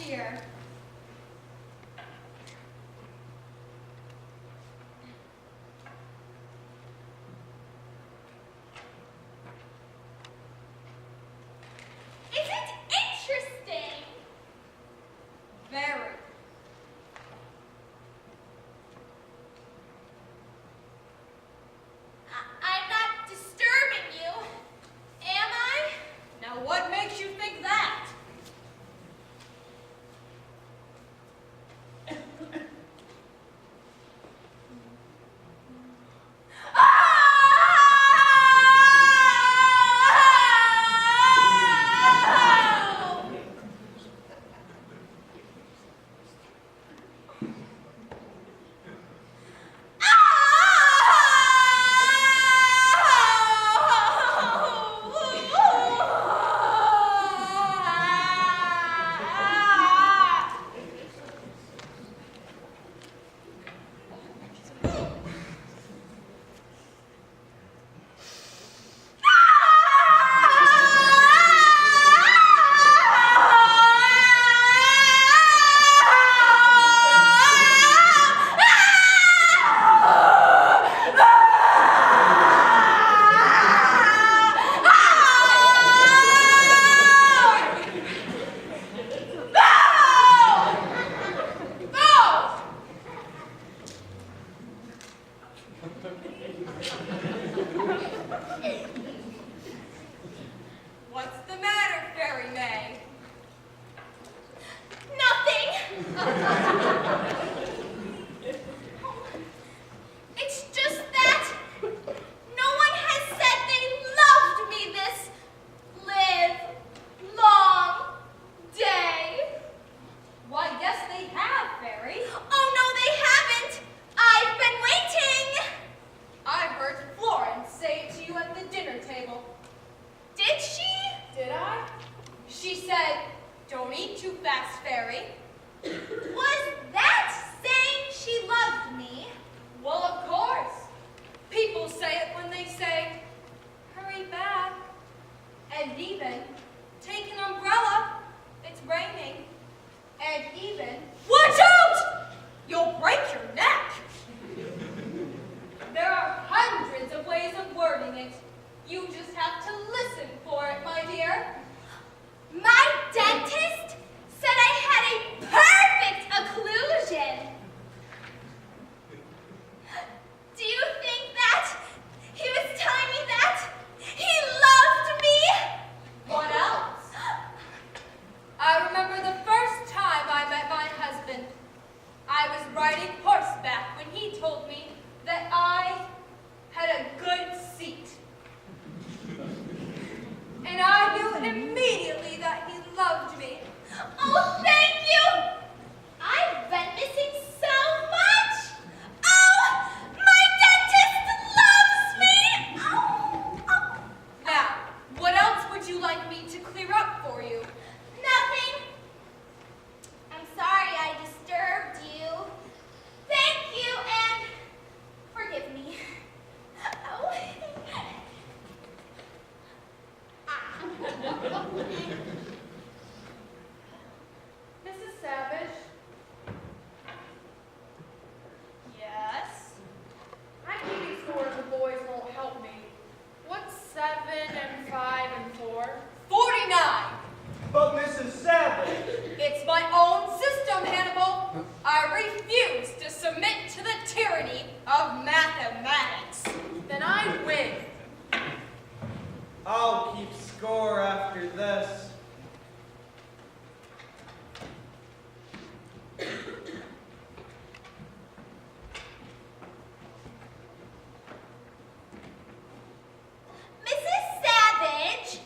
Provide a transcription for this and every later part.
here. Is it interesting? Very. I'm not disturbing you, am I? Now what makes you think that? What's the matter, Fairy May? Nothing. It's just that no one has said they loved me this live long day. Why, yes, they have, Fairy. Oh, no, they haven't. I've been waiting. I heard Florence say it to you at the dinner table. Did she? Did I? She said, "Don't eat too fast, Fairy." Was that saying she loved me? Well, of course. People say it when they say, "Hurry back." And even, "Take an umbrella, it's raining." And even, "Watch out! You'll break your neck." There are hundreds of ways of wording it. You just have to listen for it, my dear. My dentist said I had a perfect occlusion. Do you think that he was telling me that he loved me? What else? I remember the first time I met my husband. I was riding horseback when he told me that I had a good seat. And I knew immediately that he loved me. Oh, thank you. I've been missing so much. Oh, my dentist loves me. Oh, oh. Now, what else would you like me to clear up for you? Nothing. I'm sorry I disturbed you. Thank you and forgive me. Oh. Mrs. Savage? Yes? I'm keeping score and the boys won't help me. What's 7 and 5 and 4? 49. But Mrs. Savage, It's my own system, Hannibal. I refuse to submit to the tyranny of mathematics. Then I win. I'll keep score after this. Mrs. Savage?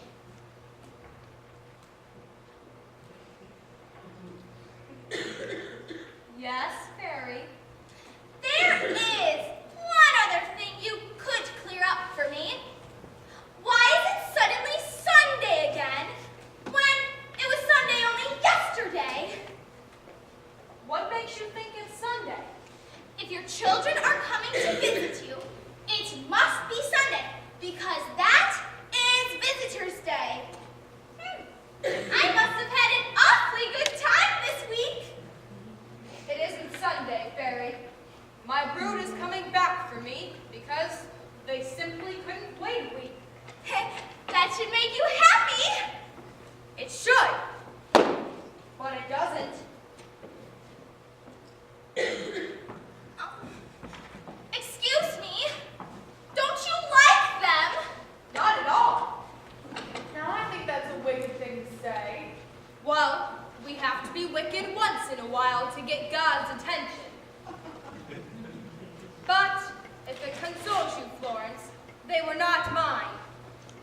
Yes, Fairy. There is one other thing you could clear up for me. Why is it suddenly Sunday again when it was Sunday only yesterday? What makes you think it's Sunday? If your children are coming to visit you, it must be Sunday because that is Visitor's Day. I must have had an awfully good time this Sunday, Fairy. My brood is coming back for me because they simply couldn't wait a week. That should make you happy. It should, but it doesn't. Excuse me. Don't you like them? Not at all. Now I think that's a wicked thing to say. Well, we have to be wicked once in a while to get God's attention. But if it consoles you, Florence, they were not mine.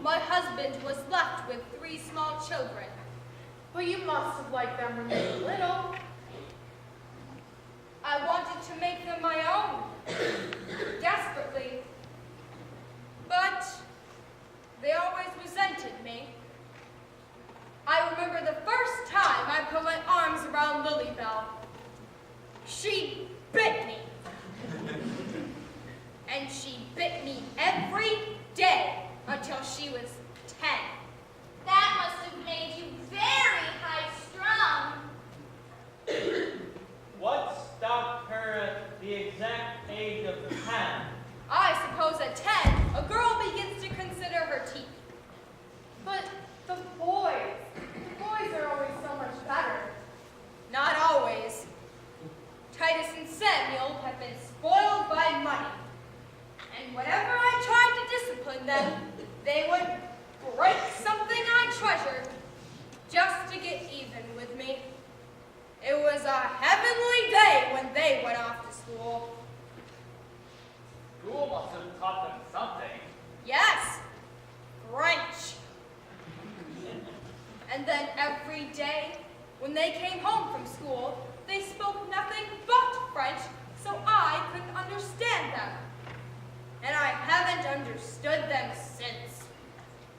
My husband was left with 3 small children. But you must have liked them when they were little. I wanted to make them my own, desperately. But they always resented me. I remember the first time I put my arms around Lilybell. She bit me. And she bit me every day until she was 10. That must have made you very high-strung. What stopped her at the exact age of 10? I suppose at 10, a girl begins to consider her teeth. But the boys are always so much better. Not always. Titus and Samuel have been spoiled by money. And whenever I tried to discipline them, they would break something I treasured just to get even with me. It was a heavenly day when they went off to school. School must have taught them something. Yes, French. And then every day, when they came home from school, they spoke nothing but French, so I couldn't understand them. And I haven't understood them since.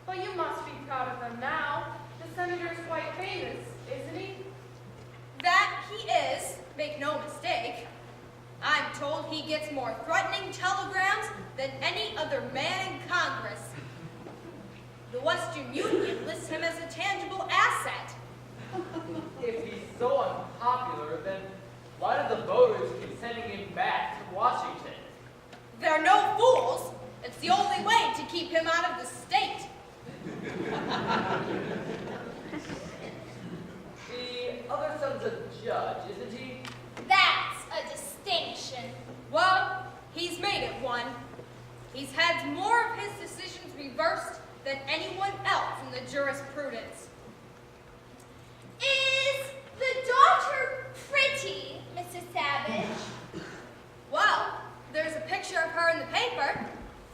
But you must be proud of them now. The senator's quite famous, isn't he? That he is, make no mistake. I'm told he gets more threatening telegrams than any other man in Congress. The Western Union lists him as a tangible asset. If he's so unpopular, then why do the voters keep sending him back to Washington? They're no fools. It's the only way to keep him out of the state. The other son's a judge, isn't he? That's a distinction. Well, he's made it one. He's had more of his decisions reversed than anyone else in the jurisprudence. Is the daughter pretty, Mrs. Savage? Well, there's a picture of her in the paper.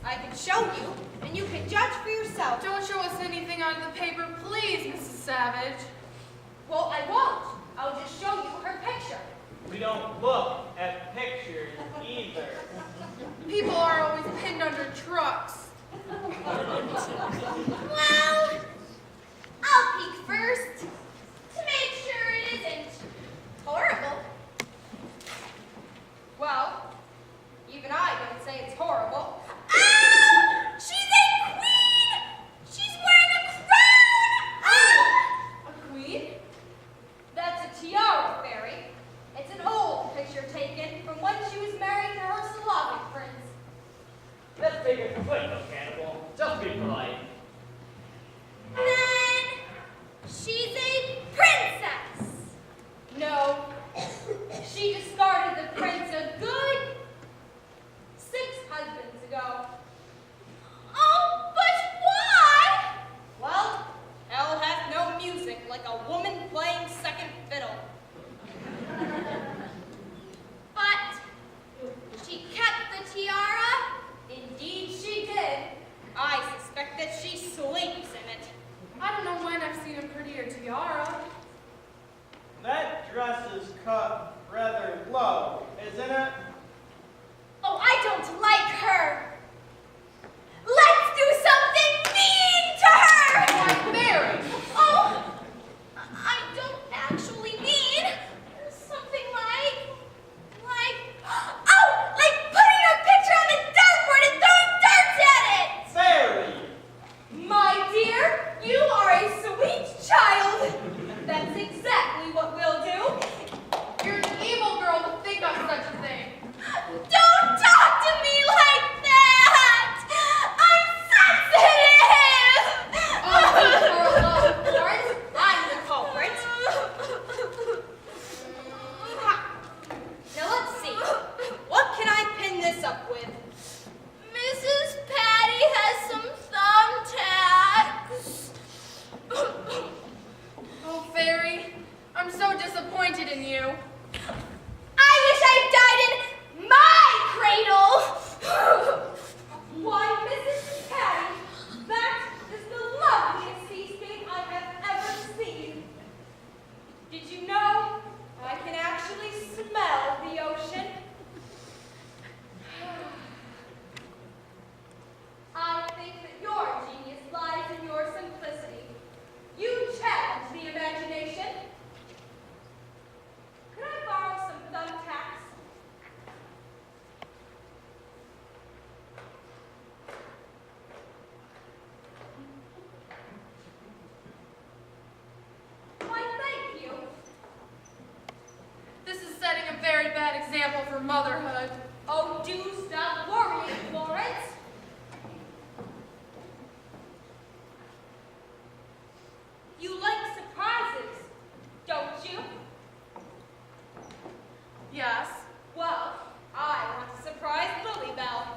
I can show you, and you can judge for yourself. Don't show us anything out of the paper, please, Mrs. Savage. Well, I won't. I'll just show you her picture. We don't look at pictures either. People are always pinned under trucks. Well, I'll peek first to make sure it isn't horrible. Well, even I don't say it's horrible. Oh! She's a queen! She's wearing a crown! Oh! A queen? That's a tiara, Fairy. It's an old picture taken from when she was married to her Slavic prince. Let's make it quick, though, Cannibal. Just be polite. Then she's a princess. No, she discarded the prince a good 6 husbands ago. Oh, but why? Well, hell has no music like a woman playing second fiddle. But she kept the tiara. Indeed she did. bad example for motherhood. Oh, do stop worrying, Florence. You like surprises, don't you? Yes. Well, I want to surprise Lily Bell.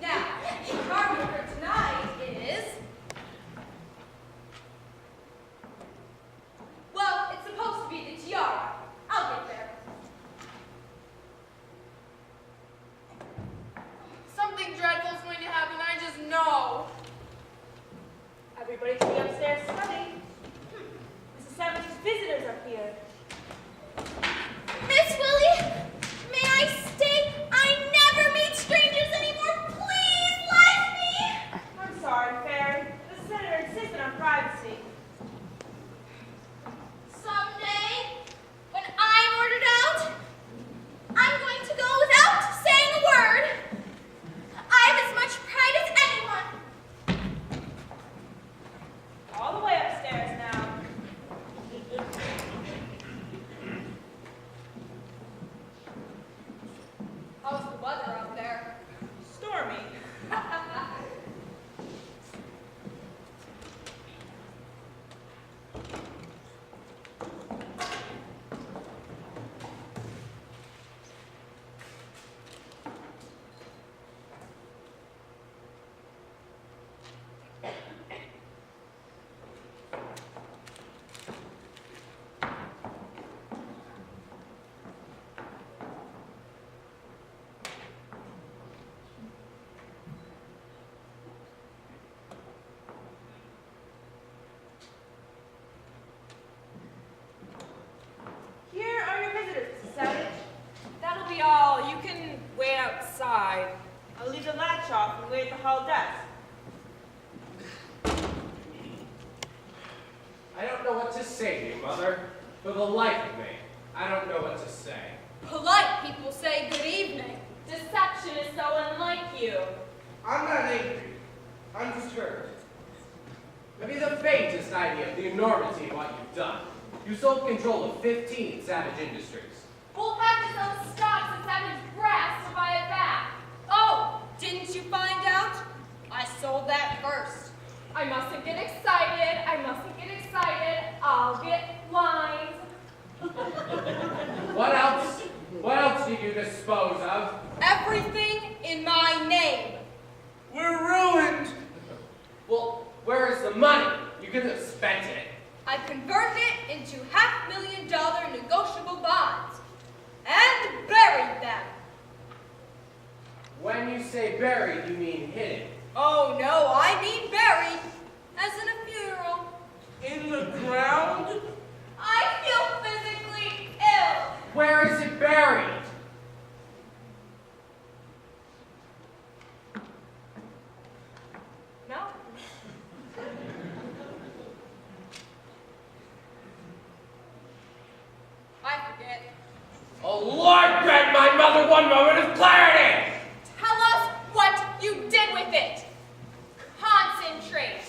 Now, the target for tonight is... Well, it's supposed to be the tiara. I'll get there. Something dreadful is going to happen, I just know. Everybody to be upstairs studying. Mrs. Savage's visitors are here. Miss Willie, may I stay? I never meet strangers anymore. Please let me. I'm sorry, Fairy. The senator insisted on privacy. Someday, when I'm ordered out, I'm going to go without saying a word. I have as much pride as anyone. All the way upstairs now. How's the weather out there? Stormy. Here are your visitors, Mrs. Savage. That'll be all. You can wait outside. I'll leave the latch off and wait at the hall desk. I don't know what to say to you, Mother. For the life of me, I don't know what to say. Polite people say good evening. Deception is so unlike you. I'm not angry. I'm disturbed. Maybe the faintest idea of the enormity of what you've done. You sold control of 15 Savage Industries. We'll have to sell stocks and Savage Brass to buy it back. Oh, didn't you find out? I sold that first. I mustn't get excited. I mustn't get excited. I'll get lines. What else? What else did you dispose of? Everything in my name. We're ruined. Well, where is the money? You could have spent it. I converted it into $500,000 negotiable bonds and buried them. When you say buried, you mean hidden. Oh no, I mean buried, as in a funeral. In the ground? I feel physically ill. Where is it buried? No. I forget. Oh Lord, grant my mother one moment of clarity! Tell us what you did with it. Concentrate.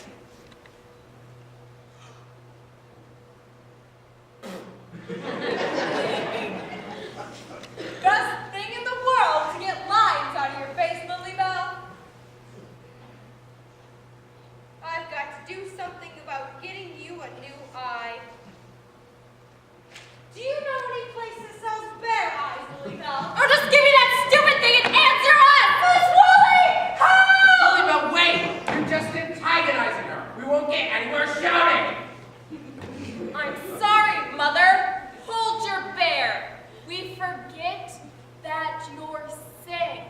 Best thing in the world to get lines out of your face, Lily Bell. I've got to do something about getting you a new eye. Do you know any place that sells bear eyes, Lily Bell? Or just give me that stupid thing and answer us! Miss Woolley! Help! Lily Bell, wait! You're just antagonizing her. We won't get anywhere shouting! I'm sorry, Mother. Hold your bear. We forget that you're sick.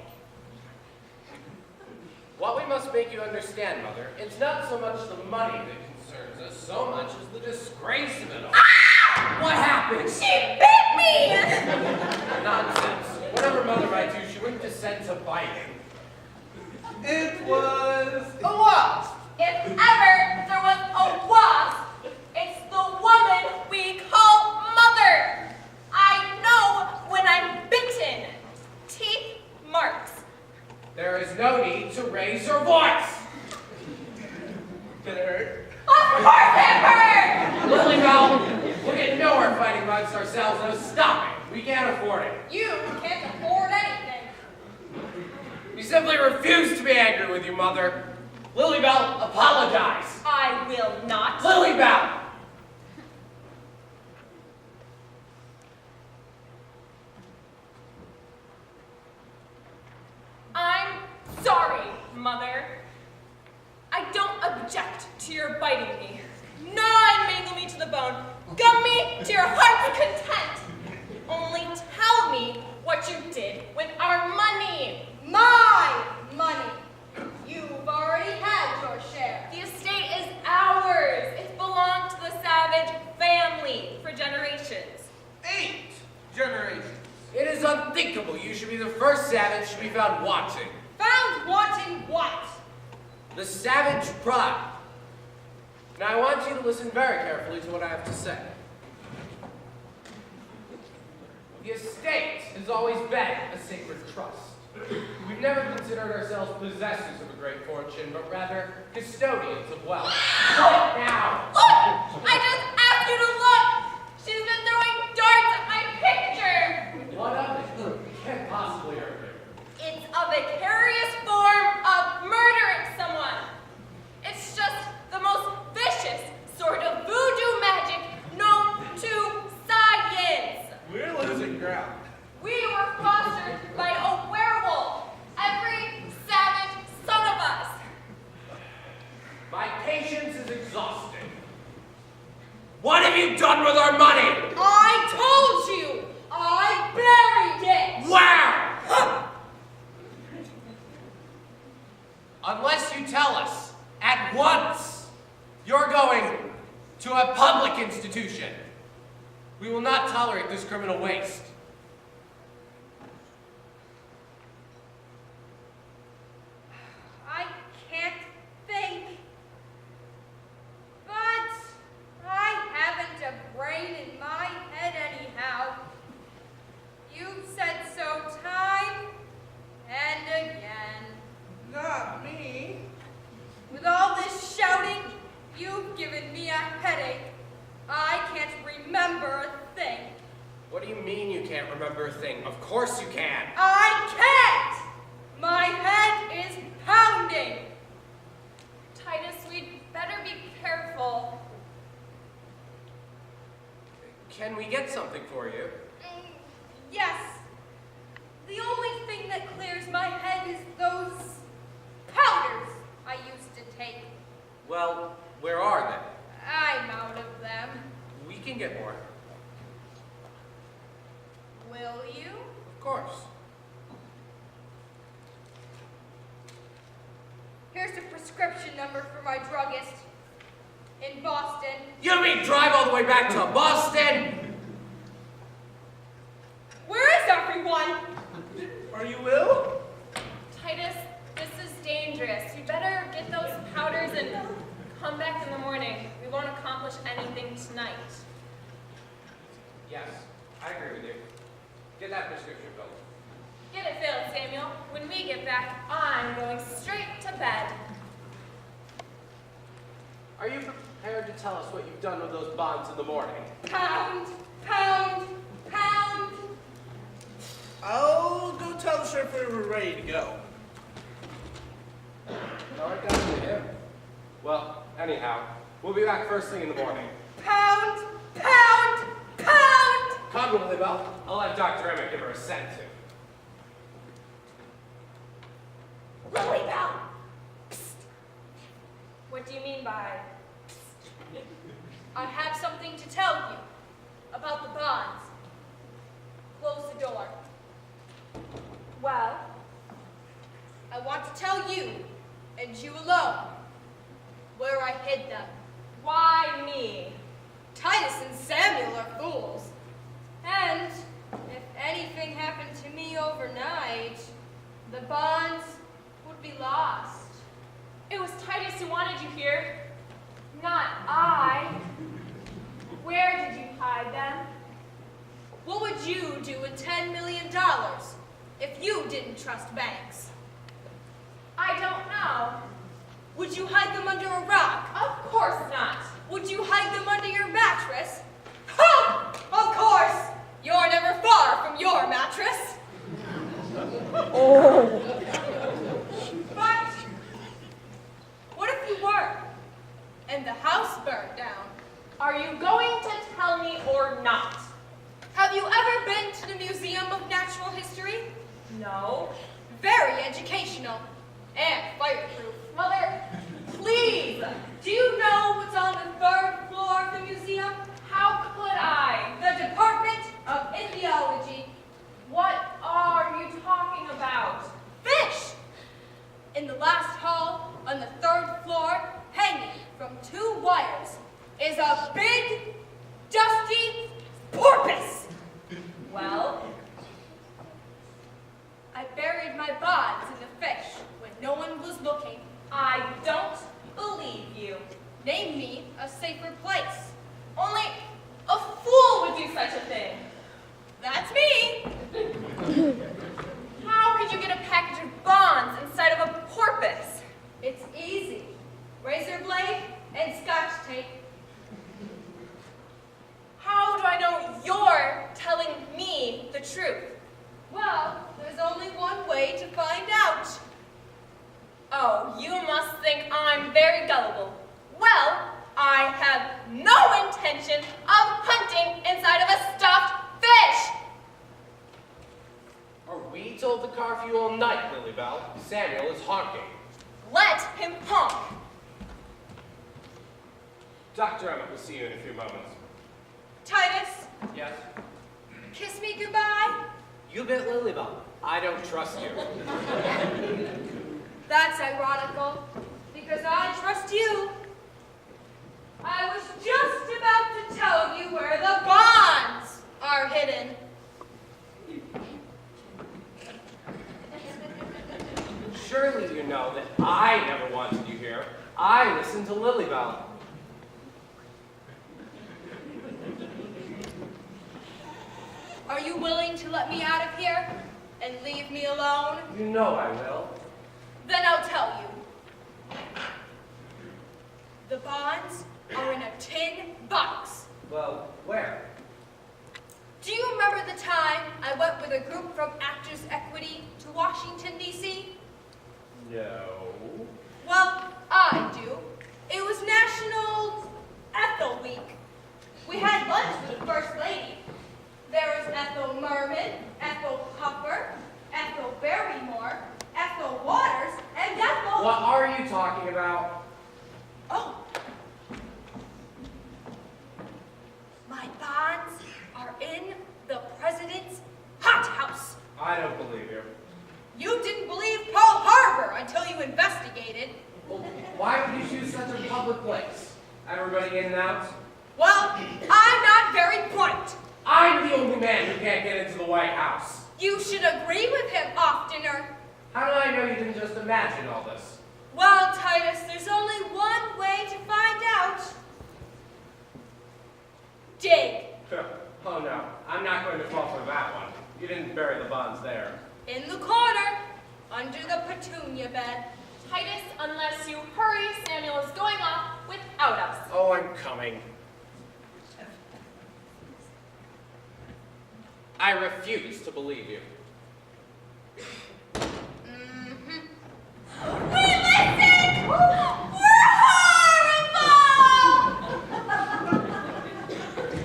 What we must make you understand, Mother, it's not so much the money that concerns us, so much as the disgrace of it all. Ah! What happened? She bit me! Nonsense. Whatever Mother might do, she wouldn't descend to biting. It was a wasp. If ever there was a wasp, it's the woman we call Mother. I know when I'm bitten. Teeth marks. There is no need to raise your voice. Did it hurt? Of course it hurt! Lily Bell, we'll get nowhere fighting amongst ourselves, no stopping. We can't afford it. You can't afford anything. We simply refuse to be angry with you, Mother. Lilybell, apologize. I will not. Lilybell! I'm sorry, Mother. I don't object to your biting me. Gnawing mangle me to the bone. Gum me to your heart's content. Only tell me what you did with our money. My money. You've already had your share. The estate is ours. It's belonged to the Savage family for generations. 8 generations. It is unthinkable you should be the first Savage to be found wanting. Found wanting what? The Savage pride. Now I want you to listen very carefully to what I have to say. The estate has always been a sacred trust. We've never considered ourselves possessors of a great fortune, but rather custodians of wealth. Now! Look! I just asked you to look! She's been throwing darts at my picture! What of it? We can't possibly hurt you. It's a vicarious form of murdering someone. It's just the most vicious sort of voodoo magic known to science. We're losing ground. We were fostered by a werewolf. Every savage son of us. My patience is exhausted. What have you done with our money? I told you. I buried it. Where? Unless you tell us at once you're going to a public institution, we will not tolerate this criminal waste. I can't think. But I haven't a brain in my head anyhow. You've said so time and again. Not me. With all this shouting, you've given me a headache. I can't remember a thing. What do you mean you can't remember a thing? Of course you can. I can't! My head is pounding. Titus, we'd better be careful. Can we get something for you? Yes. The only thing that clears my head is those powders I used to take. Well, where are they? I'm out of them. We can get more. Will you? Of course. Here's the prescription number for my druggist in Boston. You mean drive all the way back to Boston? Where is everyone? Are you ill? Titus, this is dangerous. You better get those powders and come back in the morning. We won't accomplish anything tonight. Yes, I agree with you. Get that prescription filled. Get it filled, Samuel. When we get back, I'm going straight to bed. Are you prepared to tell us what you've done with those bonds in the morning? Pound, pound, pound. I'll go tell the sheriff we're ready to go. All right, down to him. Well, anyhow, we'll be back first thing in the morning. Pound, pound, pound. Come, Lilybell. I'll have Dr. Emmett give her a cent to. Lilybell. What do you mean by? I have something to tell you about the bonds. Close the door. Well, I want to tell you, and you alone, where I hid them. why me? Titus and Samuel are fools. And if anything happened to me overnight, the bonds would be lost. It was Titus who wanted you here, not I. Where did you hide them? What would you do with $10 million if you didn't trust banks? I don't know. Would you hide them under a rock? Of course not. Would you hide them under your mattress? Ha! Of course! You're never far from your mattress. But what if you were, and the house burned down? Are you going to tell me or not? Have you ever been to the Museum of Natural History? No. Very educational and fireproof. Mother, please. Do you know what's on the 3rd floor of the museum? How could I? The Department of Ichthyology. What are you talking about? Fish! In the last hall on the 3rd floor, hanging from 2 wires, is a big, dusty porpoise. Well, I buried my bonds in the fish when no one was looking. I don't believe you. Name me a safer place. Only a fool would do such a thing. That's me. How could you get a package of bonds inside of a porpoise? It's easy. Razor blade and Scotch tape. How do I know you're telling me the truth? Well, there's only one way to find out. Oh, you must think I'm very gullible. Well, I have no intention of hunting inside of a stuffed fish. Are we told to carve you all night, Lilybell? Samuel is honking. Let him honk. Dr. Emmett will see you in a few moments. Titus, Yes? kiss me goodbye. You bit Lilybell. I don't trust you. That's ironical, because I trust you. I was just about to tell you where the bonds are hidden. Surely you know that I never wanted you here. I listened to Lilybell. Are you willing to let me out of here and leave me alone? You know I will. Then I'll tell you. The bonds are in a tin box. Well, where? Do you remember the time I went with a group from Actors Equity to Washington, D.C.? No. Well, I do. It was National Ethel Week. We had lunch with the First Lady. There was Ethel Merman, Ethel Pupper, Ethel Barrymore, Ethel Waters, and Ethel... What are you talking about? Oh. My bonds are in the President's hothouse. I don't believe you. You didn't believe Pearl Harbor until you investigated. Well, why would you choose such a public place? Everybody in and out? Well, I'm not very bright. I'm the only man who can't get into the White House. You should agree with him oftener. How do I know you didn't just imagine all this? Well, Titus, there's only one way to find out. Dig. Oh no, I'm not going to fall for that one. You didn't bury the bonds there. In the corner, under the petunia bed. Titus, unless you hurry, Samuel is going off without us. Oh, I'm coming. I refuse to believe you. Wait, listen! We're horrible!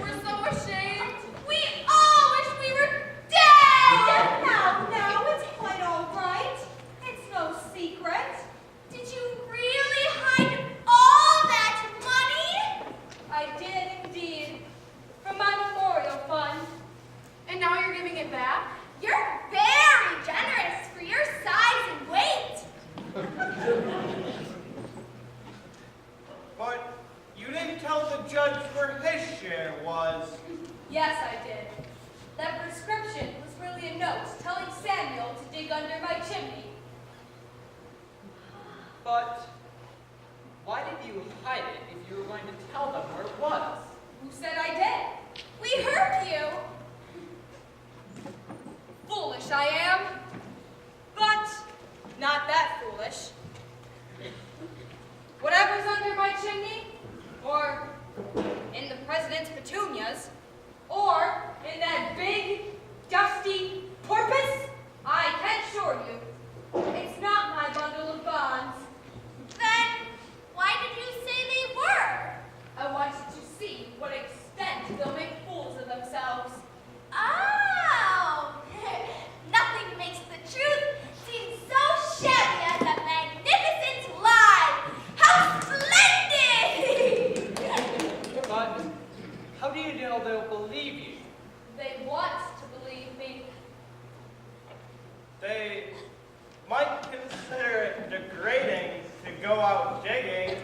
We're so ashamed. We all wish we were dead! Now, it's quite all right. It's no secret. Did you really hide all that money? I did indeed. From my memorial fund. And now you're giving it back? You're very generous for your size and weight. But you didn't tell the judge where his share was. Yes, I did. That prescription was really a note telling Samuel to dig under my chimney. But why did you hide it if you were going to tell them where it was? Who said I did? We heard you. Foolish I am. But not that foolish. Whatever's under my chimney, or in the president's petunias, or in that big, dusty porpoise, I can assure you, it's not my bundle of bonds. Then why did you say they were? I wanted to see what extent they'll make fools of themselves. Oh! Nothing makes the truth seem so shabby as a magnificent lie! How splendid! But how do you know they'll believe you? They want to believe me. They might consider it degrading to go out digging.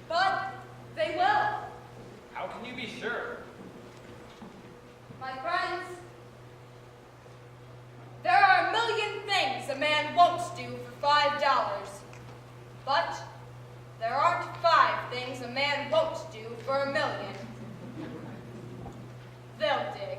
But they will. How can you be sure? My friends, there are a million things a man won't do for $5. But there aren't 5 things a man won't do for $1 million. They'll dig.